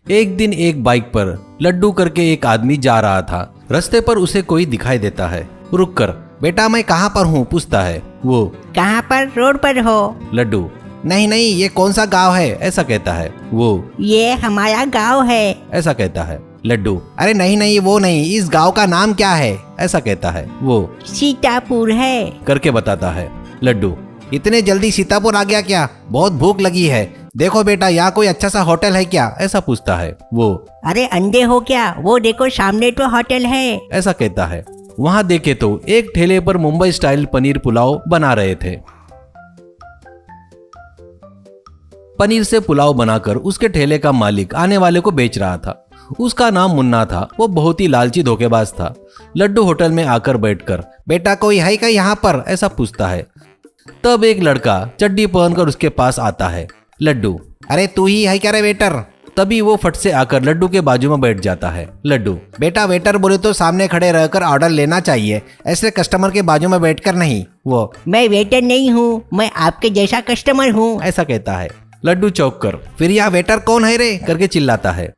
एक दिन एक बाइक पर लड्डू करके एक आदमी जा रहा था। रास्ते पर उसे कोई दिखाई देता है। रुककर, बेटा मैं कहाँ पर हूँ, पूछता है वो। कहाँ पर? रोड पर हो। लड्डू, नहीं नहीं, ये कौन सा गांव है, ऐसा कहता है वो। ये हमारा गांव है, ऐसा कहता है लड्डू। अरे नहीं नहीं, वो नहीं, इस गांव का नाम क्या है, ऐसा कहता है वो। सीतापुर है, करके बताता है लड्डू। इतने जल्दी सीतापुर आ गया क्या? बहुत भूख लगी है। देखो बेटा, यहाँ कोई अच्छा सा होटल है क्या, ऐसा पूछता है वो। अरे अंधे हो क्या? वो देखो सामने तो होटल है, ऐसा कहता है। वहाँ देखे तो एक ठेले पर मुंबई स्टाइल पनीर पुलाव बना रहे थे। पनीर से पुलाव बनाकर उसके ठेले का मालिक आने वाले को बेच रहा था। उसका नाम मुन्ना था। वो बहुत ही लालची धोखेबाज था। लड्डू होटल में आकर बैठकर, बेटा कोई है क्या यहाँ पर, ऐसा पूछता है। तब एक लड़का चड्डी पहनकर उसके पास आता है। लड्डू, अरे तू ही है क्या रे वेटर? तभी वो फट से आकर लड्डू के बाजू में बैठ जाता है। लड्डू, बेटा वेटर बोले तो सामने खड़े रहकर ऑर्डर लेना चाहिए, ऐसे कस्टमर के बाजू में बैठकर नहीं। वो, मैं वेटर नहीं हूँ, मैं आपके जैसा कस्टमर हूँ, ऐसा कहता है। लड्डू चौंक कर, फिर यह वेटर कौन है रे, करके चिल्लाता है।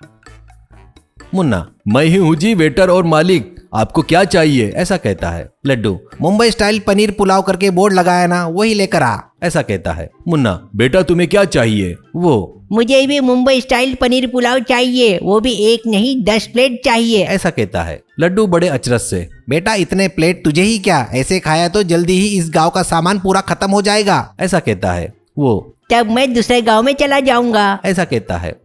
मुन्ना, मैं ही हूँ जी वेटर और मालिक, आपको क्या चाहिए, ऐसा कहता है। लड्डू, मुंबई स्टाइल पनीर पुलाव करके बोर्ड लगाया ना, वही लेकर आ, ऐसा कहता है। मुन्ना, बेटा तुम्हें क्या चाहिए? वो, मुझे भी मुंबई स्टाइल पनीर पुलाव चाहिए, वो भी एक नहीं 10 प्लेट चाहिए, ऐसा कहता है। लड्डू बड़े अचरज से, बेटा इतने प्लेट तुझे ही क्या, ऐसे खाया तो जल्दी ही इस गांव का सामान पूरा खत्म हो जाएगा, ऐसा कहता है वो। तब मैं दूसरे गांव में चला जाऊंगा, ऐसा कहता है।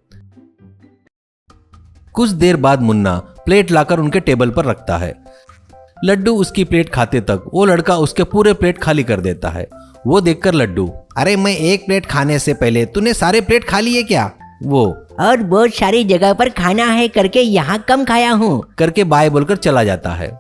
कुछ देर बाद मुन्ना प्लेट लाकर उनके टेबल पर रखता है। लड्डू उसकी प्लेट खाते तक वो लड़का उसके पूरे प्लेट खाली कर देता है। वो देखकर लड्डू, अरे मैं एक प्लेट खाने से पहले तूने सारे प्लेट खा लिए क्या? वो, और बहुत सारी जगह पर खाना है करके यहाँ कम खाया हूँ, करके बाय बोलकर चला जाता है।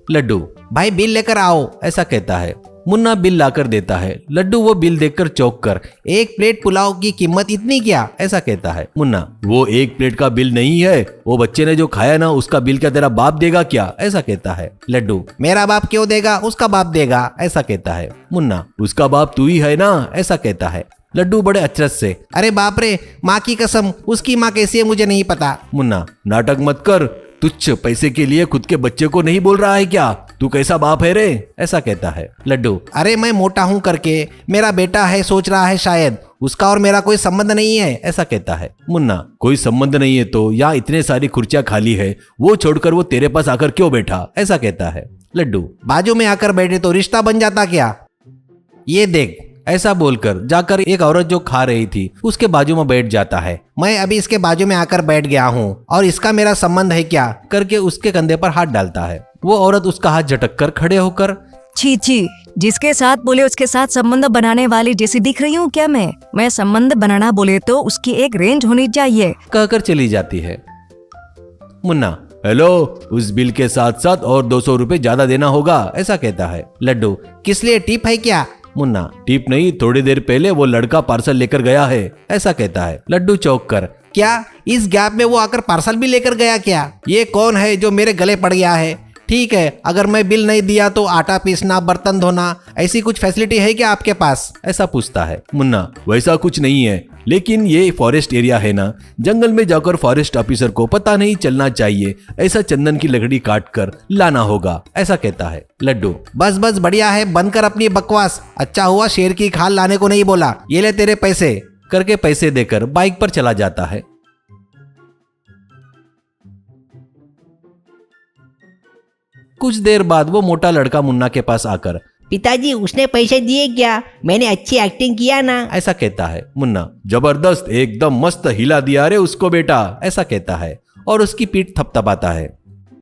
लड्डू, भाई बिल लेकर आओ, ऐसा कहता है। मुन्ना बिल लाकर देता है। लड्डू वो बिल देखकर चौंक कर, एक प्लेट पुलाव की कीमत इतनी क्या, ऐसा कहता है। मुन्ना, वो एक प्लेट का बिल नहीं है, वो बच्चे ने जो खाया ना उसका बिल क्या तेरा बाप देगा क्या, ऐसा कहता है। लड्डू, मेरा बाप क्यों देगा, उसका बाप देगा, ऐसा कहता है। मुन्ना, उसका बाप तू ही है ना, ऐसा कहता है। लड्डू बड़े अचरज से, अरे बाप रे, माँ की कसम, उसकी माँ कैसी है मुझे नहीं पता। मुन्ना, नाटक मत कर, तुच्छ पैसे के लिए खुद के बच्चे को नहीं बोल रहा है क्या? तू कैसा बाप है रे, ऐसा कहता है। लड्डू, अरे मैं मोटा हूँ करके मेरा बेटा है सोच रहा है शायद, उसका और मेरा कोई संबंध नहीं है, ऐसा कहता है। मुन्ना, कोई संबंध नहीं है तो यहाँ इतने सारी कुर्सियां खाली है, वो छोड़कर वो तेरे पास आकर क्यों बैठा, ऐसा कहता है। लड्डू, बाजू में आकर बैठे तो रिश्ता बन जाता क्या? ये देख, ऐसा बोलकर जाकर एक औरत जो खा रही थी उसके बाजू में बैठ जाता है। मैं अभी इसके बाजू में आकर बैठ गया हूँ और इसका मेरा संबंध है क्या, करके उसके कंधे पर हाथ डालता है। वो औरत उसका हाथ झटक कर खड़े होकर, छी छी, जिसके साथ बोले उसके साथ संबंध बनाने वाली जैसी दिख रही हूँ क्या मैं संबंध बनाना बोले तो उसकी एक रेंज होनी चाहिए, कहकर चली जाती है। मुन्ना, हेलो, उस बिल के साथ साथ और 200 रुपए ज्यादा देना होगा, ऐसा कहता है। लड्डू, किस लिए, टिप है क्या? मुन्ना, टिप नहीं, थोड़ी देर पहले वो लड़का पार्सल लेकर गया है, ऐसा कहता है। लड्डू चौंक कर, क्या इस गैप में वो आकर पार्सल भी लेकर गया क्या? ये कौन है जो मेरे गले पड़ गया है? ठीक है, अगर मैं बिल नहीं दिया तो आटा पीसना, बर्तन धोना, ऐसी कुछ फैसिलिटी है क्या आपके पास, ऐसा पूछता है। मुन्ना, वैसा कुछ नहीं है, लेकिन ये फॉरेस्ट एरिया है ना, जंगल में जाकर फॉरेस्ट ऑफिसर को पता नहीं चलना चाहिए, ऐसा चंदन की लकड़ी काट कर लाना होगा, ऐसा कहता है। लड्डू, बस बस बढ़िया है, बंद कर अपनी बकवास, अच्छा हुआ शेर की खाल लाने को नहीं बोला, ये ले तेरे पैसे, करके पैसे देकर बाइक पर चला जाता है। कुछ देर बाद वो मोटा लड़का मुन्ना के पास आकर, पिताजी उसने पैसे दिए क्या, मैंने अच्छी एक्टिंग किया ना, ऐसा कहता है। मुन्ना, जबरदस्त, एकदम मस्त हिला दिया रे उसको बेटा, ऐसा कहता है और उसकी पीठ थपथपाता है।